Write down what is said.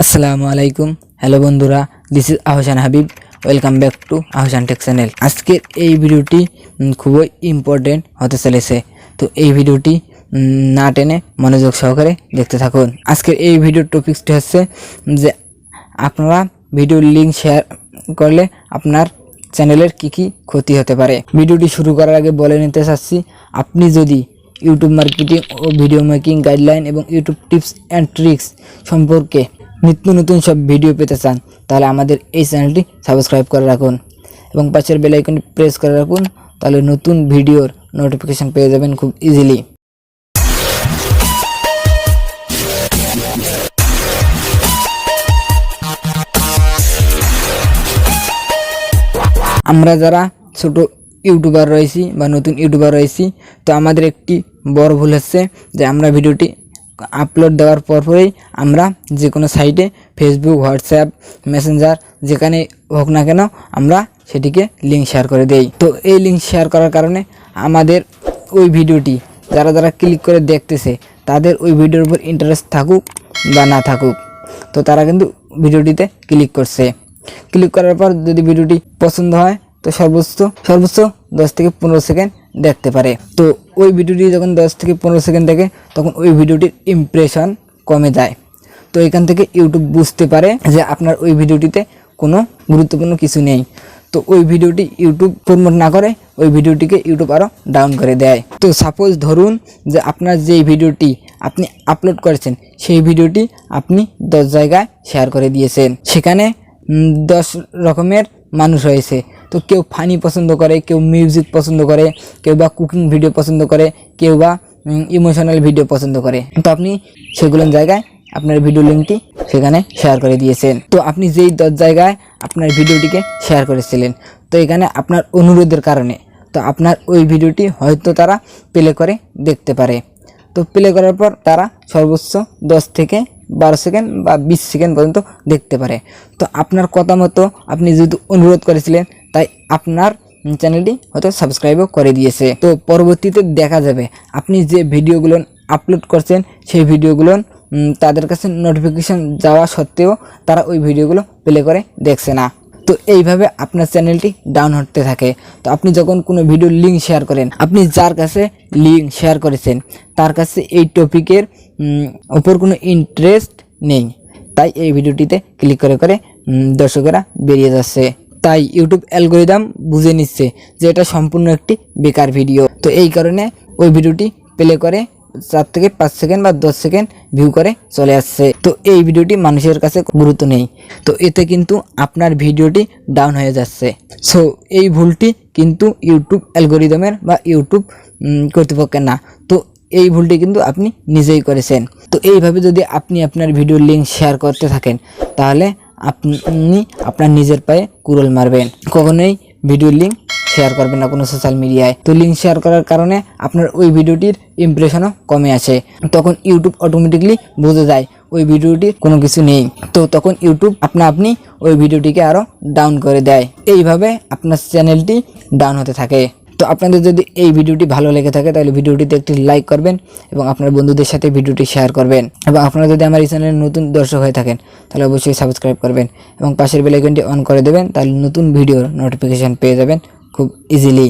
আসসালামু আলাইকুম। হ্যালো বন্ধুরা, this is Ahsan Habib. Welcome back to Ahsan take channel. আজকের এই ভিডিওটি খুবই ইম্পর্টেন্ট হতে চলেছে। তো এই ভিডিওটি না টেনে মনোযোগ সহকারে দেখতে থাকুন। আজকের এই ভিডিওর টপিকসটি হচ্ছে যে আপনারা ভিডিওর লিঙ্ক শেয়ার করলে আপনার চ্যানেলের কি ক্ষতি হতে পারে। ভিডিওটি শুরু করার আগে বলে নিতে চাচ্ছি, আপনি যদি ইউটিউব মার্কেটিং ও ভিডিও মেকিং গাইডলাইন এবং ইউটিউব টিপস অ্যান্ড ট্রিক্স সম্পর্কে নিত্য নতুন সব ভিডিও পেতে চান, তাহলে আমাদের এই চ্যানেলটি সাবস্ক্রাইব করে রাখুন এবং পাশের বেল আইকনটি প্রেস করে রাখুন। তাহলে নতুন ভিডিওর নোটিফিকেশন পেয়ে যাবেন খুব ইজিলি। আমরা যারা ছোট ইউটিউবার রয়েছি বা নতুন ইউটিউবার রয়েছি, তো আমাদের একটি বড় ভুল হচ্ছে যে আমরা ভিডিওটি আপলোড দেওয়ার পরপরই আমরা যে কোনো সাইটে ফেসবুক, হোয়াটসঅ্যাপ, মেসেঞ্জার যেখানে হোক না কেন আমরা সেটিকে লিঙ্ক শেয়ার করে দেই। তো এই লিঙ্ক শেয়ার করার কারণে আমাদের ওই ভিডিওটি যারা ক্লিক করে দেখতেছে, তাদের ওই ভিডিওর উপর ইন্টারেস্ট থাকুক বা না থাকুক, তো তারা কিন্তু ভিডিওটিতে ক্লিক করছে। ক্লিক করার পর যদি ভিডিওটি পছন্দ হয় তো সর্বোচ্চ 10 থেকে 15 সেকেন্ড দেখতে পারে। তো ওই ভিডিওটি যখন 10 থেকে 15 সেকেন্ড দেখে, তখন ওই ভিডিওটির ইমপ্রেশন কমে যায়। তো এখান থেকে ইউটিউব বুঝতে পারে যে আপনার ওই ভিডিওটিতে কোনো গুরুত্বপূর্ণ কিছু নেই। তো ওই ভিডিওটি ইউটিউব প্রমোট না করে ওই ভিডিওটিকে ইউটিউব আরও ডাউন করে দেয়। তো সাপোজ ধরুন যে আপনার যেই ভিডিওটি আপনি আপলোড করেছেন, সেই ভিডিওটি আপনি 10 জায়গায় শেয়ার করে দিয়েছেন। সেখানে 10 রকমের মানুষ রয়েছে। তো কেউ ফানি পছন্দ করে, কেউ মিউজিক পছন্দ করে, কেউ বা কুকিং ভিডিও পছন্দ করে, কেউ বা ইমোশনাল ভিডিও পছন্দ করে। তো আপনি সেগুলো জায়গায় আপনার ভিডিও লিঙ্কটি সেখানে শেয়ার করে দিয়েছেন। তো আপনি যেই 10 জায়গায় আপনার ভিডিওটিকে শেয়ার করেছিলেন, তো এখানে আপনার অনুরোধের কারণে তো আপনার ওই ভিডিওটি হয়তো তারা প্লে করে দেখতে পারে। তো প্লে করার পর তারা সর্বোচ্চ 10 থেকে 12 সেকেন্ড বা 20 সেকেন্ড পর্যন্ত দেখতে পারে। তো আপনার কথা মতো আপনি যেহেতু অনুরোধ করেছিলেন, তাই আপনার চ্যানেলটি হয়তো সাবস্ক্রাইবও করে দিয়েছে। তো পরবর্তীতে দেখা যাবে আপনি যে ভিডিওগুলো আপলোড করছেন, সেই ভিডিওগুলো তাদের কাছে নোটিফিকেশন যাওয়া সত্ত্বেও তারা ওই ভিডিওগুলো প্লে করে দেখছে না। তো এইভাবে আপনার চ্যানেলটি ডাউন হতে থাকে। তো আপনি যখন কোনো ভিডিওর লিঙ্ক শেয়ার করেন, আপনি যার কাছে লিঙ্ক শেয়ার করেছেন তার কাছে এই টপিকের ওপর কোনো ইন্টারেস্ট নেই, তাই এই ভিডিওটিতে ক্লিক করে দর্শকেরা বেরিয়ে যাচ্ছে। তাই ইউটিউব অ্যালগরিদম বুঝে নিচ্ছে যে এটা সম্পূর্ণ একটি বেকার ভিডিও। তো এই কারণে ওই ভিডিওটি প্লে করে 4 থেকে 5 সেকেন্ড বা 10 সেকেন্ড ভিউ করে চলে আসছে। তো এই ভিডিওটি মানুষের কাছে গুরুত্ব নেই। তো এতে কিন্তু আপনার ভিডিওটি ডাউন হয়ে যাচ্ছে। সো এই ভুলটি কিন্তু ইউটিউব অ্যালগরিদমের বা ইউটিউব কর্তৃপক্ষের না, তো এই ভুলটি কিন্তু আপনি নিজেই করেছেন। তো এইভাবে যদি আপনি আপনার ভিডিওর লিঙ্ক শেয়ার করতে থাকেন, তাহলে আপনি আপনার নিজের পায়ে কুড়াল মারবেন। কখনোই ভিডিওর লিঙ্ক শেয়ার করবেন না কোনো সোশ্যাল মিডিয়ায়। তো লিঙ্ক শেয়ার করার কারণে আপনার ওই ভিডিওটির ইমপ্রেশনও কমে আসে। তখন ইউটিউব অটোমেটিকলি বুঝে যায় ওই ভিডিওটির কোনো কিছু নেই। তো তখন ইউটিউব আপনি ওই ভিডিওটিকে আরও ডাউন করে দেয়। এইভাবে আপনার চ্যানেলটি ডাউন হতে থাকে। তো আপনাদের যদি এই ভিডিওটি ভালো লেগে থাকে, তাহলে ভিডিওটিতে একটি লাইক করবেন এবং আপনার বন্ধুদের সাথে ভিডিওটি শেয়ার করবেন। এবং আপনারা যদি আমার এই চ্যানেলের নতুন দর্শক হয়ে থাকেন, তাহলে অবশ্যই সাবস্ক্রাইব করবেন এবং পাশের বেল আইকনটি অন করে দেবেন। তাহলে নতুন ভিডিওর নোটিফিকেশান পেয়ে যাবেন খুব ইজিলি।